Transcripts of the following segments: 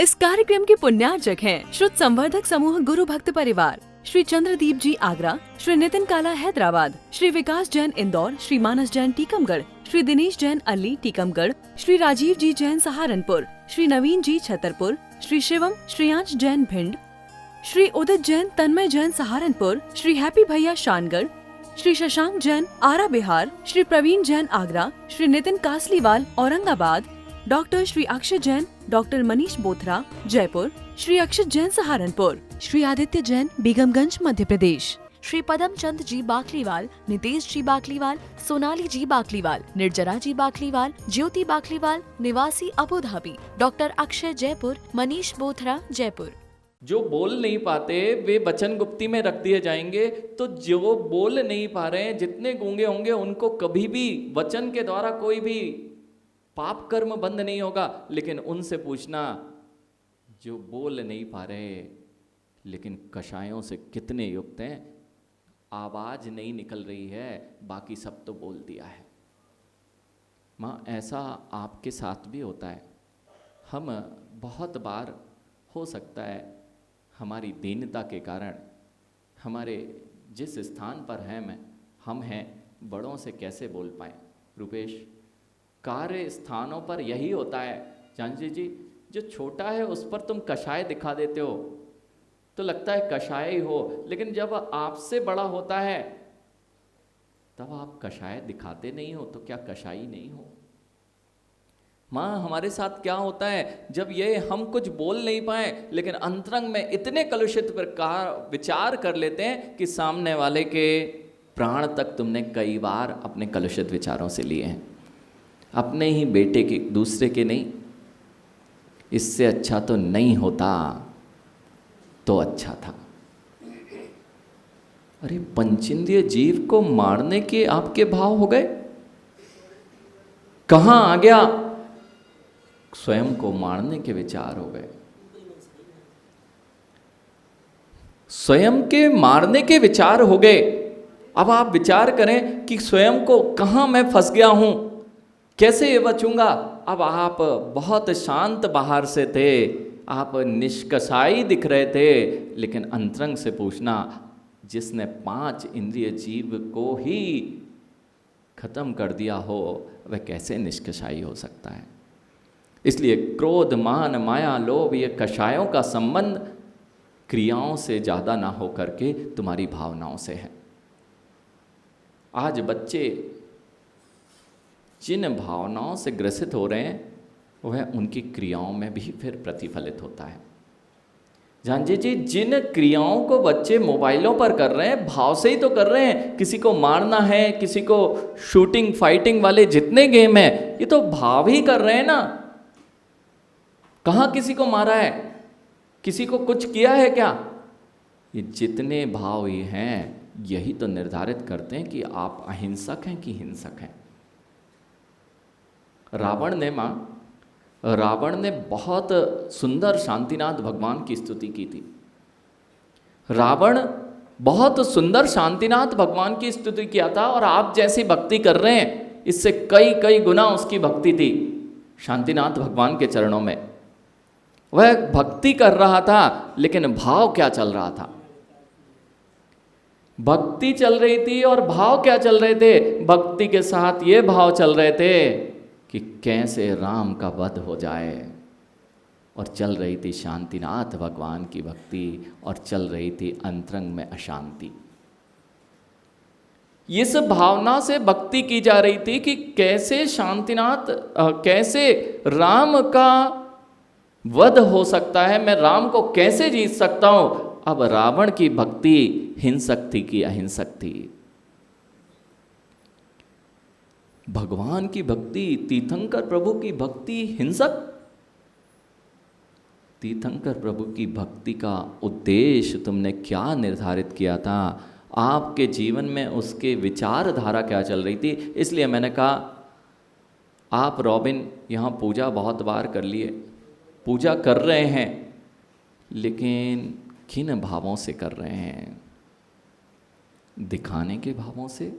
इस कार्यक्रम के पुण्यार्चक हैं श्रुत संवर्धक समूह गुरु भक्त परिवार, श्री चंद्रदीप जी आगरा, श्री नितिन काला हैदराबाद, श्री विकास जैन इंदौर, श्री मानस जैन टीकमगढ़, श्री दिनेश जैन अल्ली टीकमगढ़, श्री राजीव जी जैन सहारनपुर, श्री नवीन जी छतरपुर, श्री शिवम श्रेयांश जैन भिंड, श्री उदित जैन तन्मय जैन सहारनपुर, श्री हैप्पी भैया शानगढ़, श्री शशांक जैन आरा बिहार, श्री प्रवीण जैन आगरा, श्री नितिन कासलीवाल औरंगाबाद, डॉक्टर श्री अक्षय जैन, डॉक्टर मनीष बोथरा जयपुर, श्री अक्षत जैन सहारनपुर, श्री आदित्य जैन बेगमगंज मध्य प्रदेश, श्री पदम चंद जी बाकलीवाल, नितेश जी बाकलीवाल, सोनाली जी बाकलीवाल, निर्जरा जी बाकलीवाल, ज्योति बाकलीवाल निवासी Abu Dhabi, doctor Akshay Jaipur, Manish Bothra Jaipur. जो बोल नहीं पाते वे वचन गुप्ती में रख दिए जाएंगे। तो जो बोल नहीं पा रहे हैं, जितने गूंगे होंगे, उनको कभी भी वचन के द्वारा कोई भी पाप कर्म बंद नहीं होगा। लेकिन उनसे पूछना जो बोल नहीं पा रहे लेकिन कषायों से कितने युक्त हैं, आवाज नहीं निकल रही है, बाकी सब तो बोल दिया है। माँ, ऐसा आपके साथ भी होता है। हम बहुत बार हो सकता है हमारी दीनता के कारण, हमारे जिस स्थान पर हम हैं, बड़ों से कैसे बोल पाएँ। रुपेश, कार्य स्थानों पर यही होता है। जानजी जी, जो छोटा है उस पर तुम कषाय दिखा देते हो तो लगता है कषाय ही हो, लेकिन जब आपसे बड़ा होता है तब आप कषाय दिखाते नहीं हो, तो क्या कषाई नहीं हो। माँ, हमारे साथ क्या होता है, जब ये हम कुछ बोल नहीं पाए लेकिन अंतरंग में इतने कलुषित प्रकार विचार कर लेते हैं कि सामने वाले के प्राण तक तुमने कई बार अपने कलुषित विचारों से लिए हैं, अपने ही बेटे के, दूसरे के नहीं। इससे अच्छा तो नहीं होता तो अच्छा था। अरे, पंचेंद्रिय जीव को मारने के आपके भाव हो गए। कहां आ गया, स्वयं को मारने के विचार हो गए। स्वयं के मारने के विचार हो गए। अब आप विचार करें कि स्वयं को कहां मैं फंस गया हूं, कैसे ये बचूंगा। अब आप बहुत शांत बाहर से थे, आप निष्कषाई दिख रहे थे, लेकिन अंतरंग से पूछना, जिसने 5 इंद्रिय जीव को ही खत्म कर दिया हो, वह कैसे निष्कषाई हो सकता है। इसलिए क्रोध, मान, माया, लोभ, ये कषायों का संबंध क्रियाओं से ज़्यादा ना हो करके तुम्हारी भावनाओं से है। आज बच्चे जिन भावनाओं से ग्रसित हो रहे हैं वह उनकी क्रियाओं में भी फिर प्रतिफलित होता है। जानजी जी, जिन क्रियाओं को बच्चे मोबाइलों पर कर रहे हैं, भाव से ही तो कर रहे हैं। किसी को मारना है, किसी को शूटिंग फाइटिंग वाले जितने गेम हैं, ये तो भाव ही कर रहे हैं ना। कहाँ किसी को मारा है, किसी को कुछ किया है क्या। ये जितने भाव ही हैं, यही तो निर्धारित करते हैं कि आप अहिंसक हैं कि हिंसक हैं। रावण ने बहुत सुंदर शांतिनाथ भगवान की स्तुति की थी। रावण बहुत सुंदर शांतिनाथ भगवान की स्तुति किया था, और आप जैसी भक्ति कर रहे हैं, इससे कई कई गुना उसकी भक्ति थी शांतिनाथ भगवान के चरणों में। वह भक्ति कर रहा था, लेकिन भाव क्या चल रहा था। भक्ति चल रही थी और भाव क्या चल रहे थे। भक्ति के साथ ये भाव चल रहे थे कि कैसे राम का वध हो जाए, और चल रही थी शांतिनाथ भगवान की भक्ति, और चल रही थी अंतरंग में अशांति। इस भावना से भक्ति की जा रही थी कि कैसे कैसे राम का वध हो सकता है, मैं राम को कैसे जीत सकता हूं। अब रावण की भक्ति हिंसक थी कि अहिंसक थी। भगवान की भक्ति, तीर्थंकर प्रभु की भक्ति हिंसक। तीर्थंकर प्रभु की भक्ति का उद्देश्य तुमने क्या निर्धारित किया था, आपके जीवन में उसके विचारधारा क्या चल रही थी। इसलिए मैंने कहा, आप रॉबिन यहाँ पूजा बहुत बार कर लिए, पूजा कर रहे हैं, लेकिन किन भावों से कर रहे हैं। दिखाने के भावों से,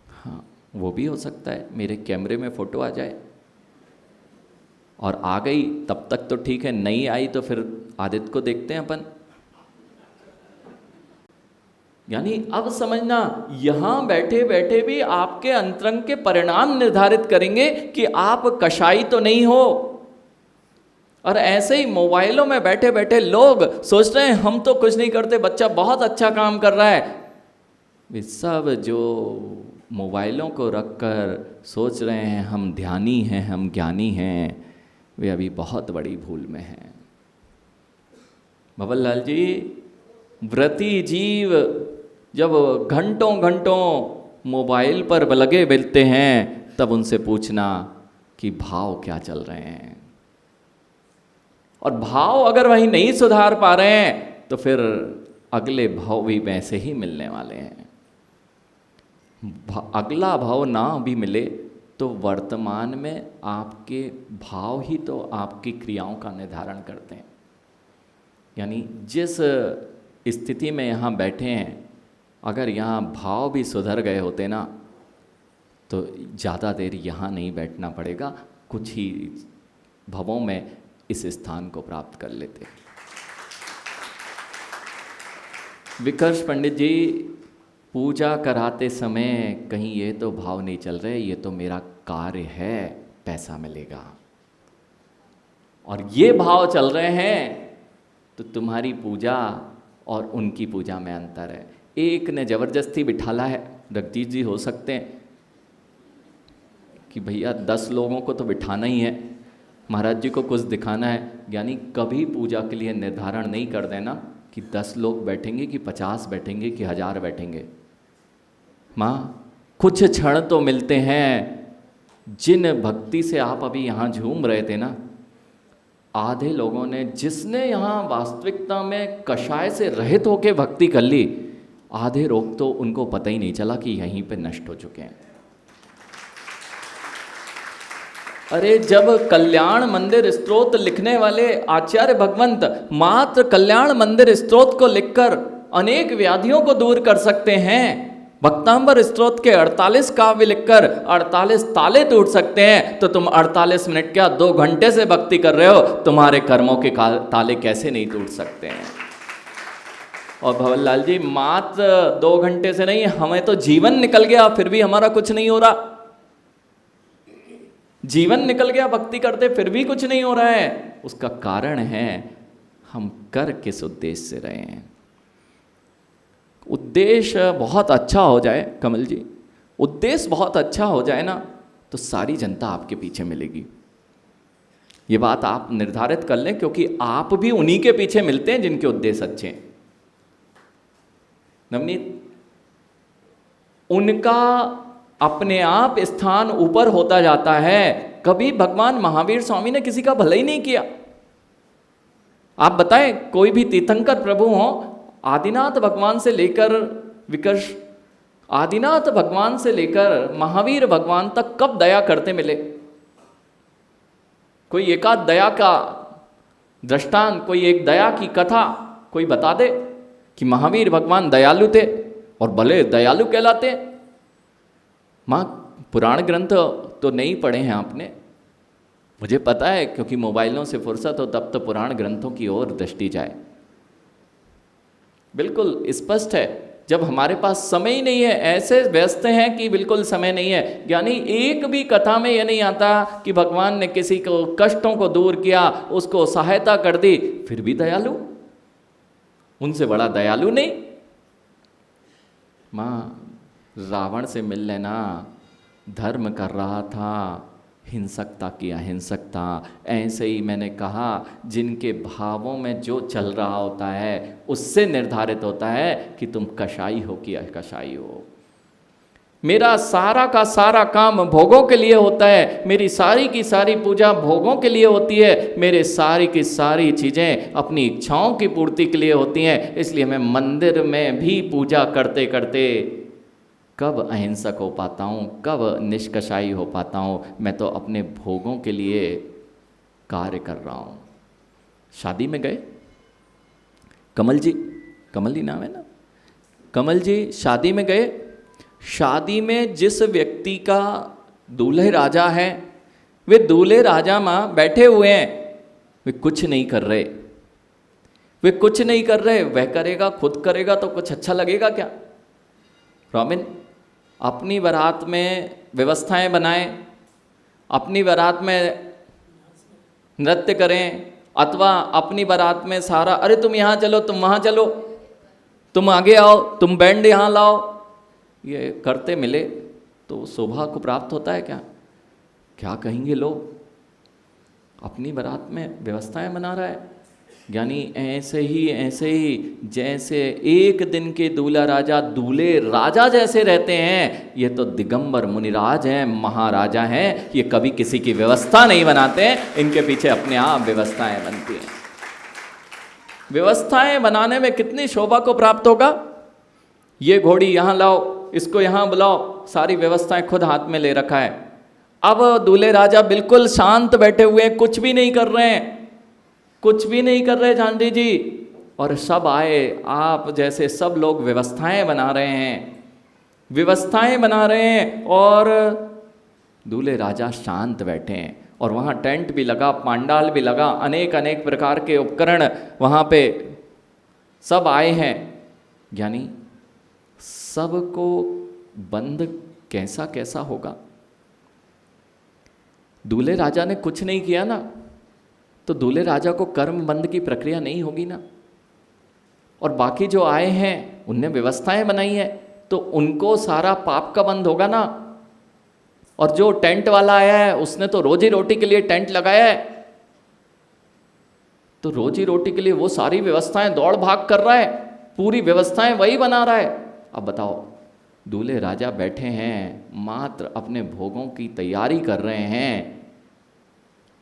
हाँ वो भी हो सकता है, मेरे कैमरे में फ़ोटो आ जाए, और आ गई तब तक तो ठीक है, नहीं आई तो फिर आदित्य को देखते हैं अपन। यानी अब समझना, यहां बैठे बैठे भी आपके अंतरंग के परिणाम निर्धारित करेंगे कि आप कशाई तो नहीं हो। और ऐसे ही मोबाइलों में बैठे बैठे लोग सोच रहे हैं हम तो कुछ नहीं करते, बच्चा बहुत अच्छा काम कर रहा है। वे सब जो मोबाइलों को रखकर सोच रहे हैं हम ध्यानी हैं, हम ज्ञानी हैं, वे अभी बहुत बड़ी भूल में हैं। भवन लाल जी, व्रती जीव जब घंटों घंटों मोबाइल पर लगे मिलते हैं तब उनसे पूछना कि भाव क्या चल रहे हैं। और भाव अगर वही नहीं सुधार पा रहे हैं तो फिर अगले भाव भी वैसे ही मिलने वाले हैं। अगला भाव ना भी मिले तो वर्तमान में आपके भाव ही तो आपकी क्रियाओं का निर्धारण करते हैं। यानी जिस स्थिति में यहाँ बैठे हैं, अगर यहाँ भाव भी सुधर गए होते ना तो ज़्यादा देर यहाँ नहीं बैठना पड़ेगा, कुछ ही भवों में इस स्थान को प्राप्त कर लेते। विकर्ष पंडित जी, पूजा कराते समय कहीं ये तो भाव नहीं चल रहे, ये तो मेरा कार्य है, पैसा मिलेगा, और ये भाव चल रहे हैं तो तुम्हारी पूजा और उनकी पूजा में अंतर है। एक ने जबरदस्ती बिठाला है, रगजीत जी हो सकते हैं कि भैया 10 लोगों को तो बिठाना ही है, महाराज जी को कुछ दिखाना है। यानी कभी पूजा के लिए निर्धारण नहीं कर देना कि 10 लोग बैठेंगे कि 50 बैठेंगे कि 1000 बैठेंगे। माँ, कुछ क्षण तो मिलते हैं। जिन भक्ति से आप अभी यहाँ झूम रहे थे ना, आधे लोगों ने, जिसने यहाँ वास्तविकता में कषाय से रहित होकर भक्ति कर ली, आधे लोग तो उनको पता ही नहीं चला कि यहीं पे नष्ट हो चुके हैं। अरे जब कल्याण मंदिर स्तोत्र लिखने वाले आचार्य भगवंत मात्र कल्याण मंदिर स्तोत्र को लिखकर अनेक व्याधियों को दूर कर सकते हैं, भक्तांबर स्तोत्र के 48 काव्य लिखकर 48 ताले टूट सकते हैं, तो तुम 48 मिनट क्या 2 घंटे से भक्ति कर रहे हो, तुम्हारे कर्मों के ताले कैसे नहीं टूट सकते हैं। और भवनलाल जी, मात्र 2 घंटे से नहीं, हमें तो जीवन निकल गया फिर भी हमारा कुछ नहीं हो रहा। जीवन निकल गया भक्ति करते फिर भी कुछ नहीं हो रहा है। उसका कारण है हम कर किस उद्देश्य से रहे हैं। उद्देश्य बहुत अच्छा हो जाए कमल जी, उद्देश्य बहुत अच्छा हो जाए ना, तो सारी जनता आपके पीछे मिलेगी। ये बात आप निर्धारित कर लें, क्योंकि आप भी उन्हीं के पीछे मिलते हैं जिनके उद्देश्य अच्छे हैं। नवनीत, उनका अपने आप स्थान ऊपर होता जाता है। कभी भगवान महावीर स्वामी ने किसी का भला ही नहीं किया। आप बताएं, कोई भी तीर्थंकर प्रभु हो, आदिनाथ भगवान से लेकर विकर्ष, आदिनाथ भगवान से लेकर महावीर भगवान तक कब दया करते मिले? कोई एकाध दया का दृष्टांत, कोई एक दया की कथा कोई बता दे कि महावीर भगवान दयालु थे और भले दयालु कहलाते। माँ, पुराण ग्रंथ तो नहीं पढ़े हैं आपने, मुझे पता है, क्योंकि मोबाइलों से फुर्सत हो तब तो पुराण ग्रंथों की ओर दृष्टि जाए। बिल्कुल स्पष्ट है, जब हमारे पास समय ही नहीं है, ऐसे व्यस्त हैं कि बिल्कुल समय नहीं है। यानी एक भी कथा में यह नहीं आता कि भगवान ने किसी को कष्टों को दूर किया, उसको सहायता कर दी, फिर भी दयालु, उनसे बड़ा दयालु नहीं। माँ, रावण से मिल लेना, धर्म कर रहा था, हिंसकता की अहिंसकता। ऐसे ही मैंने कहा, जिनके भावों में जो चल रहा होता है उससे निर्धारित होता है कि तुम कषाई हो कि अकषाई हो। मेरा सारा का सारा काम भोगों के लिए होता है, मेरी सारी की सारी पूजा भोगों के लिए होती है, मेरे सारी की सारी चीज़ें अपनी इच्छाओं की पूर्ति के लिए होती हैं। इसलिए मैं मंदिर में भी पूजा करते करते कब अहिंसक हो पाता हूँ, कब निष्कषाई हो पाता हूँ? मैं तो अपने भोगों के लिए कार्य कर रहा हूँ। शादी में गए, कमल जी, कमल जी नाम है ना, कमल जी शादी में गए। शादी में जिस व्यक्ति का दूल्हे राजा है, वे दूल्हे राजा माँ बैठे हुए हैं, वे कुछ नहीं कर रहे, वे कुछ नहीं कर रहे। वह करेगा, खुद करेगा तो कुछ अच्छा लगेगा क्या? रॉबिन, अपनी बारात में व्यवस्थाएं बनाएं, अपनी बारात में नृत्य करें, अथवा अपनी बारात में सारा, अरे तुम यहाँ चलो, तुम वहाँ चलो, तुम आगे आओ, तुम बैंड यहाँ लाओ, ये करते मिले तो शोभा को प्राप्त होता है क्या? क्या कहेंगे लोग? अपनी बारात में व्यवस्थाएं बना रहा है। यानी ऐसे ही जैसे एक दिन के दूल्हा राजा दूल्हे राजा जैसे रहते हैं, ये तो दिगंबर मुनिराज हैं, महाराजा हैं। ये कभी किसी की व्यवस्था नहीं बनाते हैं, इनके पीछे अपने आप व्यवस्थाएं बनती हैं। व्यवस्थाएं बनाने में कितनी शोभा को प्राप्त होगा। ये घोड़ी यहाँ लाओ, इसको यहाँ बुलाओ, सारी व्यवस्थाएं खुद हाथ में ले रखा है। अब दूल्हे राजा बिल्कुल शांत बैठे हुए हैं, कुछ भी नहीं कर रहे हैं, कुछ भी नहीं कर रहे झांडी जी। और सब आए, आप जैसे सब लोग व्यवस्थाएं बना रहे हैं, व्यवस्थाएं बना रहे हैं, और दूल्हे राजा शांत बैठे हैं। और वहाँ टेंट भी लगा, पांडाल भी लगा, अनेक अनेक प्रकार के उपकरण वहाँ पे सब आए हैं। यानी सबको बंद कैसा कैसा होगा। दूल्हे राजा ने कुछ नहीं किया ना, तो दूल्हे राजा को कर्म बंद की प्रक्रिया नहीं होगी ना। और बाकी जो आए हैं उनने व्यवस्थाएं बनाई है, तो उनको सारा पाप का बंद होगा ना। और जो टेंट वाला आया है उसने तो रोजी रोटी के लिए टेंट लगाया है, तो रोजी रोटी के लिए वो सारी व्यवस्थाएं दौड़ भाग कर रहा है, पूरी व्यवस्थाएं वही बना रहा है। अब बताओ, दूल्हे राजा बैठे हैं, मात्र अपने भोगों की तैयारी कर रहे हैं,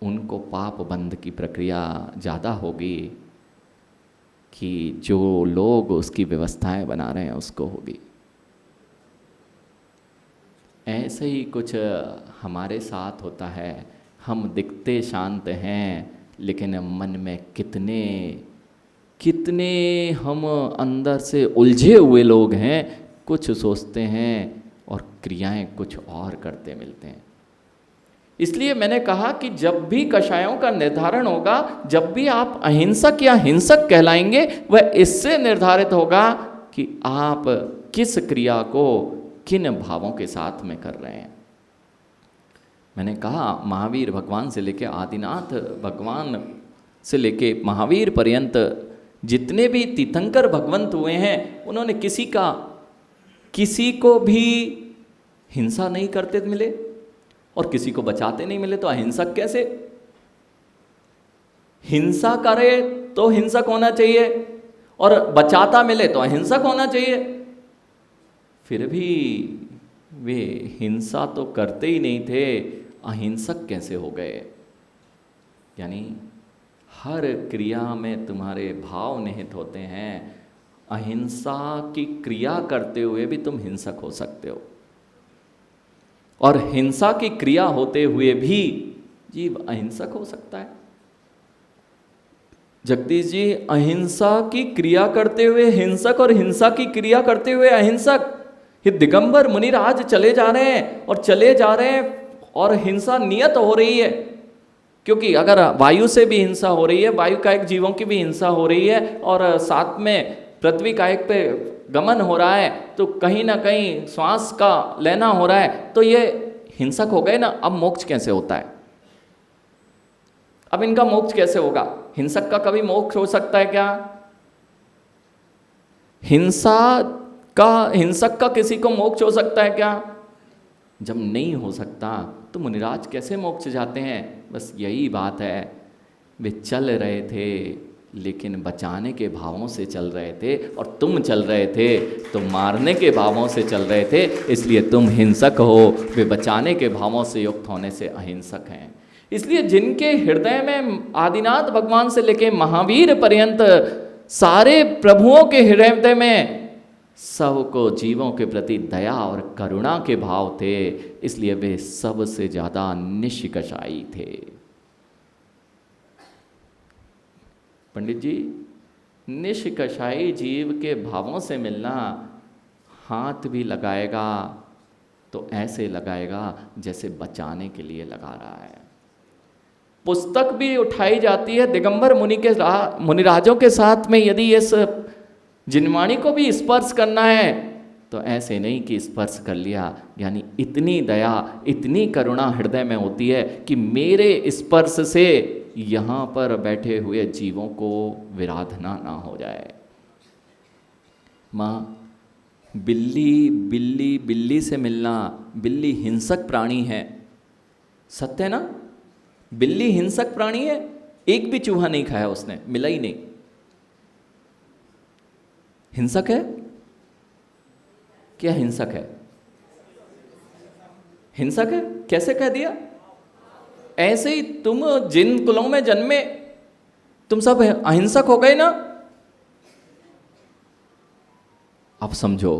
उनको पाप बंद की प्रक्रिया ज़्यादा होगी कि जो लोग उसकी व्यवस्थाएं बना रहे हैं उसको होगी। ऐसे ही कुछ हमारे साथ होता है। हम दिखते शांत हैं, लेकिन मन में कितने कितने हम अंदर से उलझे हुए लोग हैं। कुछ सोचते हैं और क्रियाएं कुछ और करते मिलते हैं। इसलिए मैंने कहा कि जब भी कषायों का निर्धारण होगा, जब भी आप अहिंसक या हिंसक कहलाएंगे, वह इससे निर्धारित होगा कि आप किस क्रिया को किन भावों के साथ में कर रहे हैं। मैंने कहा महावीर भगवान से लेके आदिनाथ भगवान से लेके महावीर पर्यंत जितने भी तीर्थंकर भगवंत हुए हैं, उन्होंने किसी को भी हिंसा नहीं करते मिले और किसी को बचाते नहीं मिले। तो अहिंसक कैसे? हिंसा करे तो हिंसक होना चाहिए, और बचाता मिले तो अहिंसक होना चाहिए। फिर भी वे हिंसा तो करते ही नहीं थे, अहिंसक कैसे हो गए? यानी हर क्रिया में तुम्हारे भाव निहित होते हैं। अहिंसा की क्रिया करते हुए भी तुम हिंसक हो सकते हो, और हिंसा की क्रिया होते हुए भी जीव अहिंसक हो सकता है। जगदीश जी, अहिंसा की क्रिया करते हुए हिंसक और हिंसा की क्रिया करते हुए अहिंसक, ये दिगंबर मुनिराज चले जा रहे हैं और चले जा रहे हैं, और हिंसा नियत हो रही है। क्योंकि अगर वायु से भी हिंसा हो रही है, वायु कायिक जीवों की भी हिंसा हो रही है, और साथ में पृथ्वी कायिक पे गमन हो रहा है, तो कहीं ना कहीं श्वास का लेना हो रहा है, तो ये हिंसक हो गए ना। अब मोक्ष कैसे होता है? अब इनका मोक्ष कैसे होगा? हिंसक का कभी मोक्ष हो सकता है क्या? हिंसक का किसी को मोक्ष हो सकता है क्या? जब नहीं हो सकता तो मुनिराज कैसे मोक्ष जाते हैं? बस यही बात है, वे चल रहे थे लेकिन बचाने के भावों से चल रहे थे, और तुम चल रहे थे तो मारने के भावों से चल रहे थे, इसलिए तुम हिंसक हो। वे बचाने के भावों से युक्त होने से अहिंसक हैं। इसलिए जिनके हृदय में आदिनाथ भगवान से लेके महावीर पर्यंत सारे प्रभुओं के हृदय में सबको जीवों के प्रति दया और करुणा के भाव थे, इसलिए वे सबसे ज़्यादा निष्कषायी थे। पंडित जी, निष्कषायी जीव के भावों से मिलना, हाथ भी लगाएगा तो ऐसे लगाएगा जैसे बचाने के लिए लगा रहा है। पुस्तक भी उठाई जाती है दिगंबर मुनिराजों के साथ में, यदि इस जिनवाणी को भी स्पर्श करना है तो ऐसे नहीं कि स्पर्श कर लिया, यानी इतनी दया इतनी करुणा हृदय में होती है कि मेरे स्पर्श से यहाँ पर बैठे हुए जीवों को विराधना ना हो जाए। माँ, बिल्ली से मिलना, बिल्ली हिंसक प्राणी है, सत्य है ना? बिल्ली हिंसक प्राणी है, एक भी चूहा नहीं खाया उसने, मिला ही नहीं। हिंसक है क्या? हिंसक है, हिंसक है, कैसे कह दिया? ऐसे ही तुम जिन कुलों में जन्मे तुम सब अहिंसक हो गए ना। आप समझो,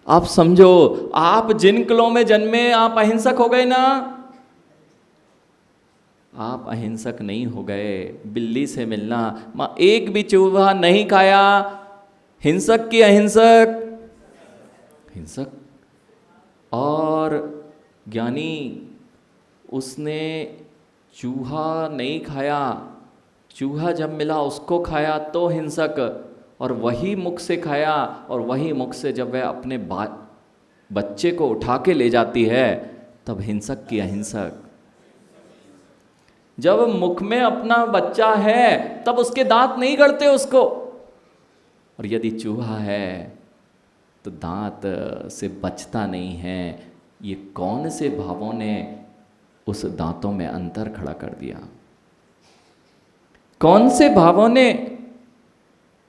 आप समझो, आप जिन कुलों में जन्मे आप अहिंसक हो गए ना। आप अहिंसक नहीं हो गए। बिल्ली से मिलना, मां एक भी चूहा नहीं खाया, हिंसक की अहिंसक? हिंसक। और ज्ञानी उसने चूहा नहीं खाया, चूहा जब मिला उसको खाया तो हिंसक, और वही मुख से खाया, और वही मुख से जब वह अपने बच्चे को उठा के ले जाती है तब हिंसक की अहिंसक। जब मुख में अपना बच्चा है तब उसके दांत नहीं गड़ते उसको, और यदि चूहा है तो दांत से बचता नहीं है। ये कौन से भावों ने उस दांतों में अंतर खड़ा कर दिया? कौन से भावों ने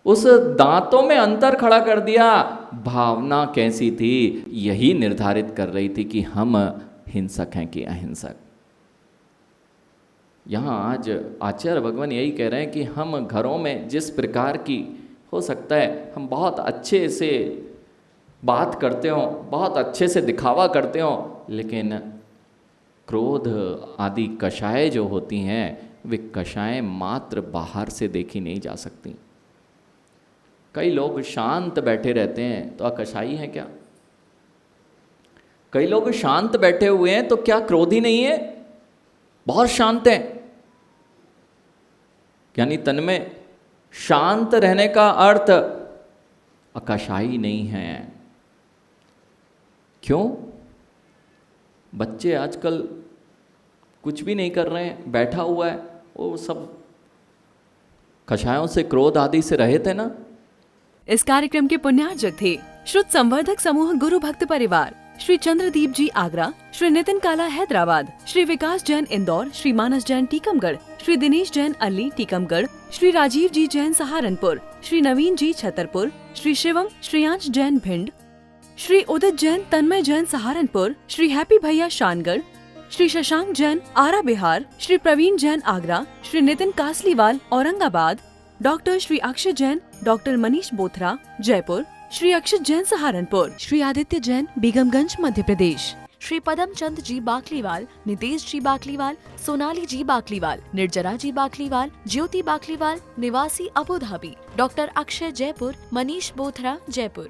उस दांतों में अंतर खड़ा कर दिया? भावना कैसी थी? यही निर्धारित कर रही थी कि हम हिंसक हैं कि अहिंसक। यहाँ आज आचार्य भगवान यही कह रहे हैं कि हम घरों में जिस प्रकार की, हो सकता है हम बहुत अच्छे से बात करते हो, बहुत अच्छे से दिखावा करते हो, लेकिन क्रोध आदि कषाय जो होती हैं वे कषाय मात्र बाहर से देखी नहीं जा सकती। कई लोग शांत बैठे रहते हैं तो कषाई हैं क्या? कई लोग शांत बैठे हुए हैं तो क्या क्रोधी नहीं है? बहुत शांत हैं, यानी तन में शांत रहने का अर्थ अकषाई नहीं है। क्यों? बच्चे आजकल कुछ भी नहीं कर रहे हैं, बैठा हुआ है, वो सब कषायों से, क्रोध आदि से रहित है ना। इस कार्यक्रम के पुण्यार्जक थे शुद्ध संवर्धक समूह गुरु भक्त परिवार, श्री चंद्रदीप जी आगरा, श्री नितिन काला हैदराबाद, श्री विकास जैन इंदौर, श्री मानस जैन टीकमगढ़, श्री दिनेश जैन अल्ली टीकमगढ़, श्री राजीव जी जैन सहारनपुर, श्री नवीन जी छतरपुर, श्री शिवम श्रेयांश जैन भिंड, श्री उदित जैन तन्मय जैन सहारनपुर, श्री हैप्पी भैया शानगढ़, श्री शशांक जैन आरा बिहार, श्री प्रवीण जैन आगरा, श्री नितिन कासलीवाल औरंगाबाद, डॉक्टर श्री अक्षय जैन, डॉक्टर मनीष बोथरा जयपुर, श्री अक्षत जैन सहारनपुर, श्री आदित्य जैन बेगमगंज मध्य प्रदेश, श्री पदम चंद जी बाकलीवाल, नितेश जी बाकलीवाल, सोनाली जी बाकलीवाल, निर्जरा जी बाकलीवाल, ज्योति बाकलीवाल निवासी Abu Dhabi, doctor Akshay Jaipur, Manish Bothra Jaipur.